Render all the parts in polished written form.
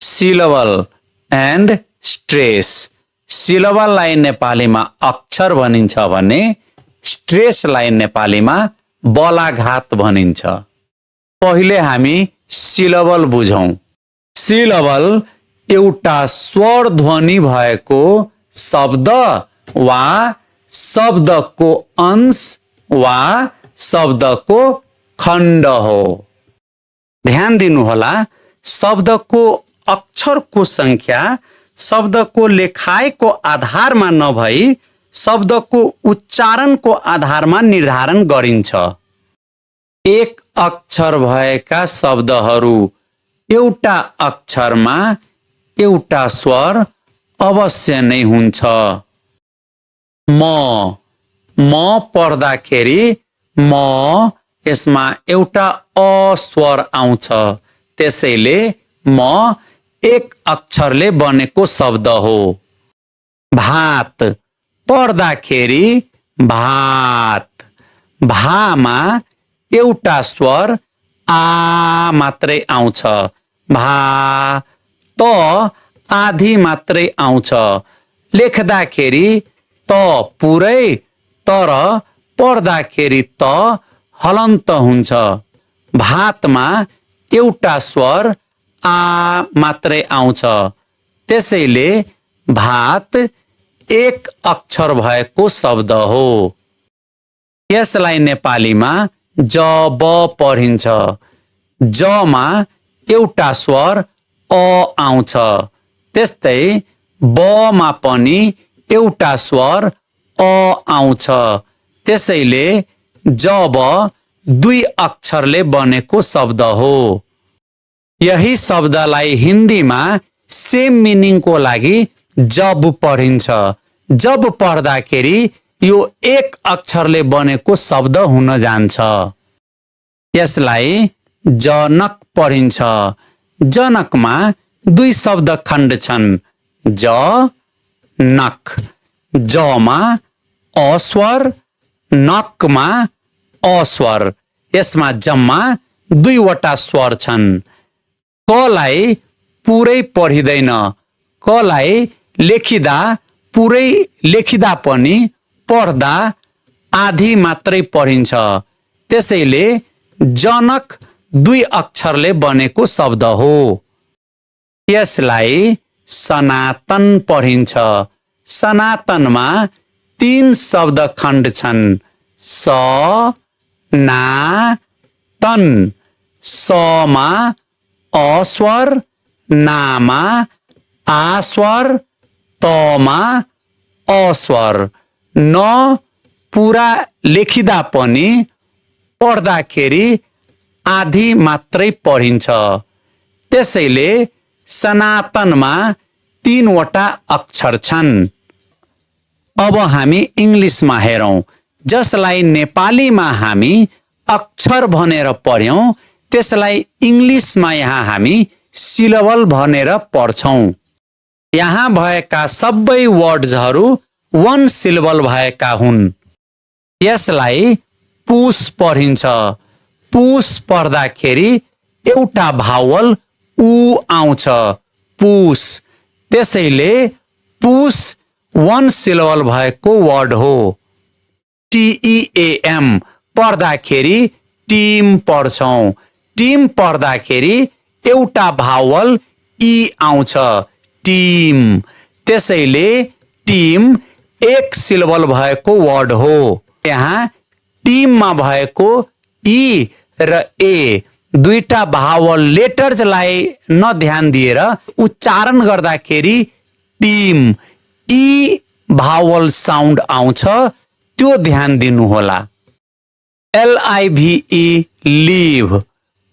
Syllable and stress. सिलेबललाई नेपालीमा अक्षर भनिन्छ भने स्ट्रेसलाई नेपालीमा बलाघात भनिन्छ। पहिले हामी सिलेबल बुझौं। सिलेबल एउटा स्वर ध्वनि भएको शब्द वा शब्दको अंश वा शब्दको खण्ड हो। ध्यान दिनुहोला, शब्दको अक्षरको संख्या शब्दको लेखाइको आधारमा नभई शब्दको उच्चारणको आधारमा निर्धारण गरिन्छ। एक अक्षर भएका शब्दहरू एउटा अक्षरमा एउटा स्वर अवश्य नै हुन्छ। म पढ्दाखेरि म यसमा एउटा अ स्वर आउँछ, त्यसैले म एक अक्षरले बनेको शब्द हो। भात पढ्दाखेरि भात, भामा एउटा स्वर आ मात्रै आउँछ, भा। त आधी मात्रै आउँछ, लेख्दाखेरि त पुरै, तर पढ्दाखेरि त हलन्त हुन्छ। भातमा एउटा स्वर आ मात्रै आउँछ, त्यसैले भात एक अक्षर भएको शब्द हो। यसलाई नेपालीमा जब पढिन्छ। जमा एउटा स्वर अ आउँछ, त्यस्तै बमा पनि एउटा स्वर अ आउँछ, त्यसैले जब दुई अक्षरले बनेको शब्द हो। यही शब्दलाई हिन्दीमा सेम मिनिङको लागि जब पढिन्छ। जब पढ्दाखेरि यो एक अक्षरले बनेको शब्द हुन जान्छ। यसलाई जनक पढिन्छ। जनकमा दुई शब्द खण्ड छन्, ज नक। जमा अस्वर, नकमा अस्वर। यसमा जम्मा दुईवटा स्वर छन्। कलाई पुरै पढिदैन। कलाई लेखिदा पुरै लेखिदा पनि पढ्दा आधी मात्रै पढिन्छ, त्यसैले जनक दुई अक्षरले बनेको शब्द हो। यसलाई सनातन पढिन्छ। सनातनमा तीन शब्द खण्ड छन्, स ना तन। समा अस्वर, नामा आस्वर, तमा अस्वर। न पुरा लेखिदा पनि पढ्दाखेरि आधी मात्रै पढिन्छ, त्यसैले सनातनमा तीनवटा अक्षर छन्। अब हामी इङ्ग्लिसमा हेरौं, जसलाई नेपालीमा हामी अक्षर भनेर पढ्यौं, त्यसलाई इङ्ग्लिसमा यहाँ हामी सिलेबल भनेर पढ्छौं। यहाँ भएका सबै वर्ड्सहरू वन सिलेबल भएका हुन्। यसलाई पुस पढिन्छ। पुस पढ्दाखेरि एउटा भावल उ आउँछ, पुस, त्यसैले पुस वन सिलेबल भएको वर्ड हो। TEAM पढ्दाखेरि टिम पढ्छौं। टिम पढ्दाखेरि एउटा भावल इ आउँछ, टिम, त्यसैले टिम एक सिलेबल भएको वर्ड हो। यहाँ टिममा भएको इ र ए दुईटा भावल लेटर्सलाई नध्यान दिएर उच्चारण गर्दाखेरि टिम इ भावल साउन्ड आउँछ, त्यो ध्यान दिनुहोला। LIVE लिभ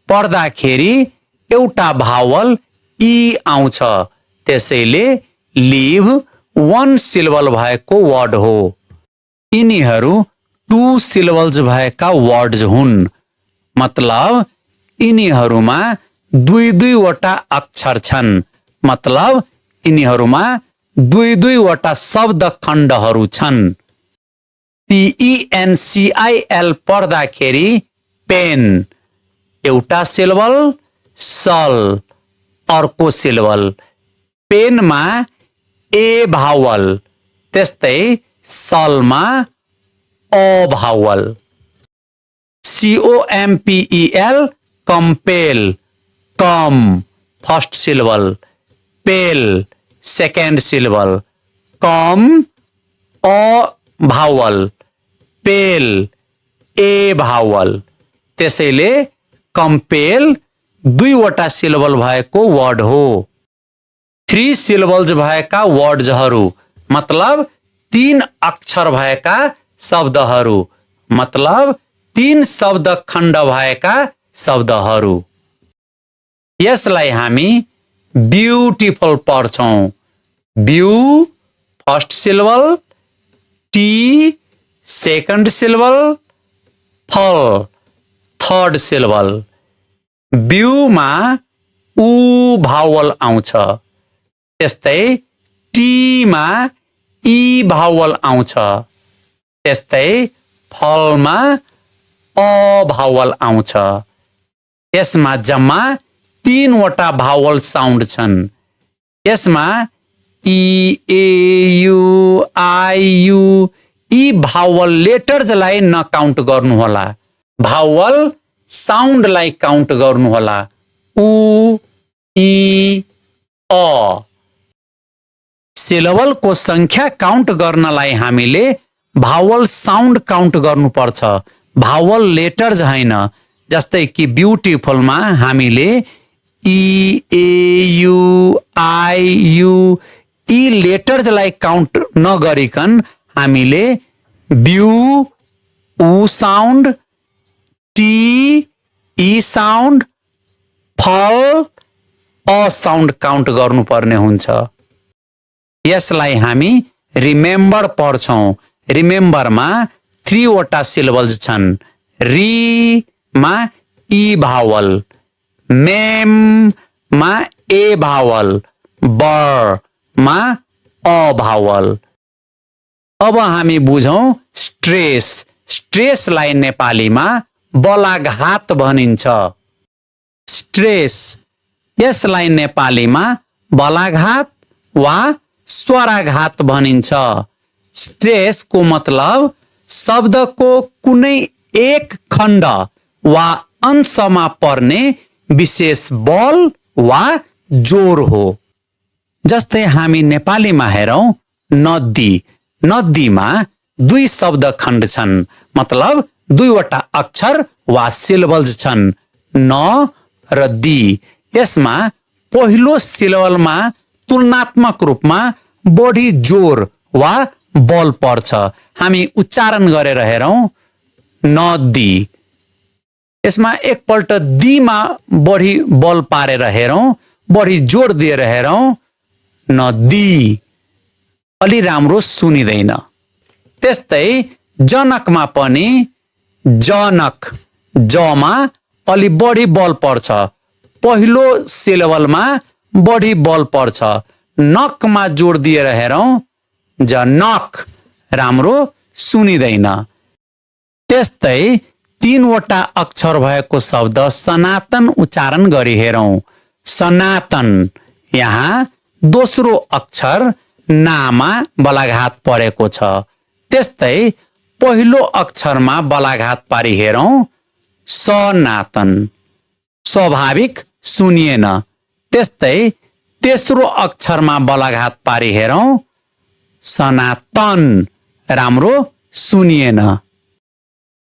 पढ्दाखेरि एउटा भावल इ आउँछ, त्यसैले लिभ वन सिलेबल भएको वर्ड हो। यिनीहरू टू सिलेबल्स भएका वर्ड्स हुन्, मतलब यिनीहरूमा दुई दुईवटा अक्षर छन्, मतलब यिनीहरूमा दुई दुईवटा शब्द खण्डहरू छन्। PENCIL पढ्दाखेरि पेन एउटा सिलेबल, सल अर्को सिलेबल, पेनमा ए भावल, त्यस्तै सलमा अ vowel. COMPEL compel, com first syllable, pel second syllable, com अ भावल, पेल ए भावल। त्यसैले कम्पेल दुईवटा सिलेबल भएको वर्ड हो। 3 सिलेबल्स भएका वर्ड्सहरू मतलब 3 अक्षर भएका शब्दहरू, मतलब 3 शब्द खण्ड भएका शब्दहरू। यसलाई हामी ब्युटिफुल पढ्छौं। Beau first syllable, ti second syllable, ful third syllable. ब्यूमा उ भावल आउँछ, त्यस्तै टीमा ई भावल आउँछ, त्यस्तै फलमा अ भावल आउँछ। यसमा जम्मा 3 वटा भावल साउन्ड छन्। यसमा ई, ए, यु, आई, यु यी भावल लेटर्सलाई नकाउन्ट गर्नुहोला, भावल साउन्डलाई काउन्ट गर्नुहोला। उ, ई, अ। सिलेबलको संख्या काउन्ट गर्नलाई हामीले भावल साउन्ड काउन्ट गर्नुपर्छ, भावल लेटर्स हैन। जस्तै कि ब्युटिफुलमा हामीले ई, ए, यु, आई, यु यी लेटर्सलाई काउन्ट नगरिकन हामीले ब्यू उ साउन्ड, टी ई साउन्ड, फल अ साउन्ड काउन्ट गर्नुपर्ने हुन्छ। यसलाई हामी रिमेम्बर पढ्छौं। रिमेम्बरमा 3 वटा सिलेबल्स छन्। री मा ई भावल, मेम मा ए भावल, बर मा अ भावल। अब हामी बुझौं स्ट्रेस। स्ट्रेसलाई नेपालीमा बलाघात भनिन्छ। स्ट्रेस यसलाई नेपालीमा बलाघात वा स्वराघात भनिन्छ। स्ट्रेसको मतलब शब्दको कुनै एक खण्ड वा अंशमा पर्ने विशेष बल वा जोर हो। जस्तै हामी नेपालीमा हेरौं नदी। नदीमा 2 शब्द खण्ड छन्, मतलब 2 वटा अक्षर वा सिलेबल्स छन्, न र दी। यसमा पहिलो सिलेबलमा तुलनात्मक रूपमा बढी जोर वा बल पर्छ। हामी उच्चारण गरेर हेरौं नदी। यसमा एकपल्ट दीमा बढी बल पारेर हेरौं, बढी जोड दिएर हेरौं नदी, अलि राम्रो सुनिदैन। त्यस्तै जनकमा पनि जनक, जमा अलि बढी बल पर्छ, पहिलो सिलेबलमा बढी बल पर्छ। नकमा जोड दिएर हेरौं जनक, राम्रो सुनिदैन। त्यस्तै 3 वटा अक्षर भएको शब्द सनातन उच्चारण गरी हेरौं। सनातन, यहाँ दोस्रो अक्षर नामा बलाघात परेको छ। त्यस्तै पहिलो अक्षरमा बलाघात पारी हेरौं सनातन, स्वाभाविक सुनिएन। त्यस्तै तेस्रो अक्षरमा बलाघात पारी हेरौं सनातन, राम्रो सुनिएन।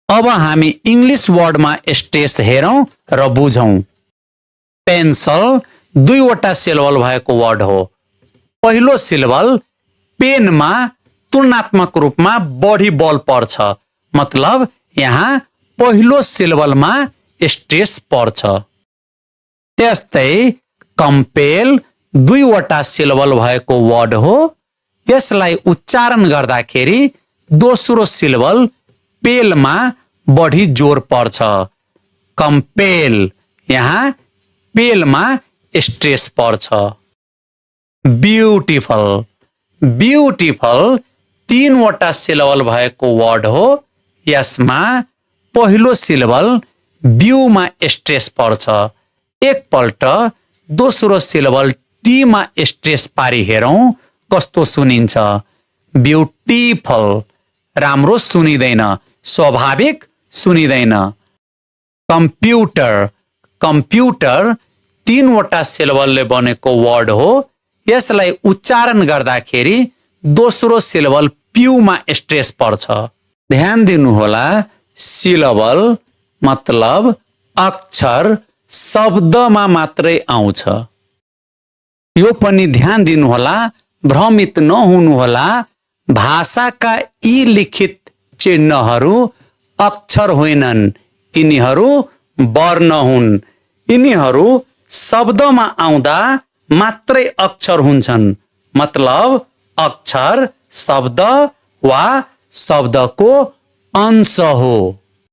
अब हामी इंग्लिश वर्डमा स्ट्रेस हेरौं र बुझौं। पेन्सल 2 वटा सिलेबल भएको वर्ड हो। पहिलो सिलेबल पेनमा तुलनात्मक रूपमा बढी बल पर्छ, मतलब यहाँ पहिलो सिलेबलमा स्ट्रेस पर्छ। त्यस्तै कम्पेल 2 वटा सिलेबल भएको वर्ड हो। यसलाई उच्चारण गर्दाखेरि दोस्रो सिलेबल पेलमा बढी जोर पर्छ। कम्पेल, यहाँ पेलमा स्ट्रेस पर्छ। ब्युटिफुल, ब्युटिफुल 3 वटा सिलेबल भएको वर्ड हो। यसमा पहिलो सिलेबल ब्यूमा स्ट्रेस पर्छ। एकपल्ट दोस्रो सिलेबल टी मा स्ट्रेस पारी हेरौं कस्तो सुनिन्छ। ब्युटिफुल राम्रो सुनिदैन, स्वाभाविक सुनिदैन। कम्प्युटर कम्प्युटर 3 वटा सिलेबलले बनेको वर्ड हो। यसलाई उच्चारण गर्दाखेरि दोस्रो सिलेबल प्युमा स्ट्रेस पर्छ। ध्यान दिनुहोला, सिलेबल मतलब अक्षर शब्दमा मात्रै आउँछ। यो पनि ध्यान दिनुहोला, भ्रमित नहुनुहोला। भाषाका यी लिखित चिन्हहरू अक्षर होइनन्, यिनीहरू वर्ण हुन्। यिनीहरू शब्दमा आउँदा मात्रै अक्षर हुन्छन्। मतलब अक्षर शब्द वा शब्दको अंश हो।